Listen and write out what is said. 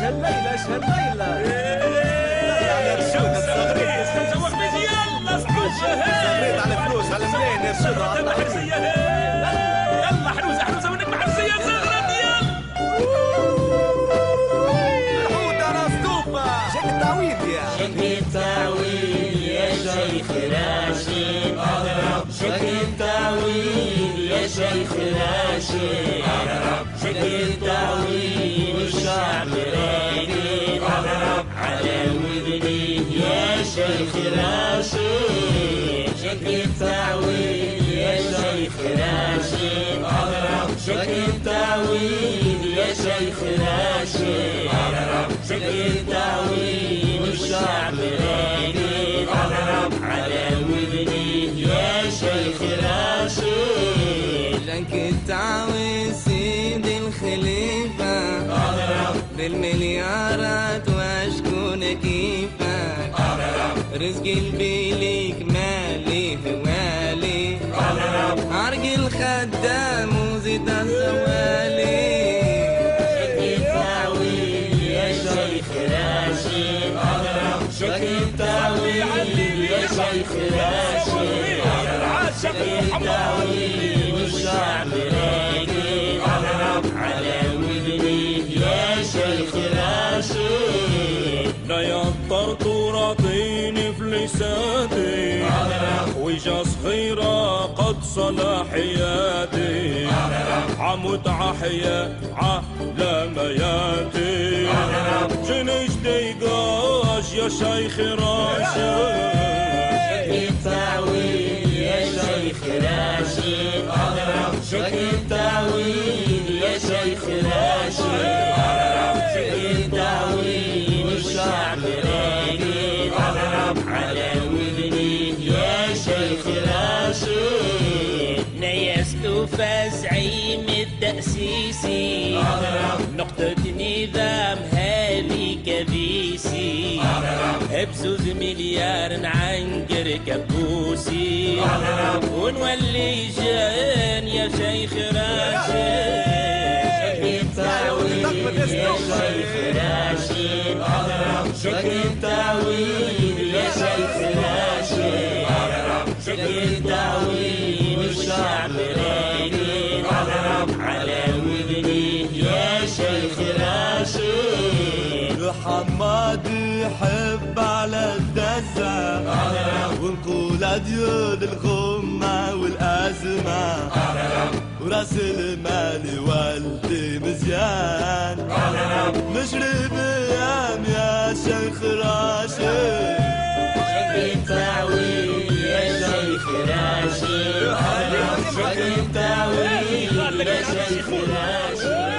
هالليلة اش هالليلة صغريت على فلوس على ملايين يرشدها يلا حرزية يلا حروزة منك محرزية زغرة ديال الحوت انا سطوفة شك التعويض يا شك التعويض يا شيخ راشد شك التعويض يا شيخ راشد شك التعويض والشعب راقد على ودني يا شيخ راشد شك التعويض يا شيخ راشد شك التعويض يا شيخ راشد شك التعويض والشعب راقد على ودني يا شيخ راشد لك التعويض سيد الخليفة بالمليارات واشكون كيفك رزق البيليك مالي هوالي عرق الخدام وزيد الزوالي شك التعويض يا شيخ راشد شك التعويض يا شيخ راشد شك التعويض والشعب راقد على ودني يا شيخ راشد لا يطرت راطيني فلساتي وجا صغيرة قد صلاحياتي عمود عحيا على مياتي جنش ديقاش يا شيخ راشد شك التعويض يا شيخ راشد شك التعويض يا شيخ راشد شك التعويض والشعب راقد على ودني يا شيخ راشد نيست فزعيم التأسيسي نقطة نظام هذه كبيسي بزوز مليار نعنقر كبوسي ونولي جان يا شيخ راشد شك التعويض يا شيخ راشد شك التعويض يا شيخ راشد شك التعويض والشعب راقد على ودني يا شيخ راشد حماد يحب على الدزة ونقول اديو للغمة والأزمة وراس المال والدي مزيان نشري بيام يا شيخ راشد شك التعويض يا شيخ راشد شك التعويض يا شيخ راشد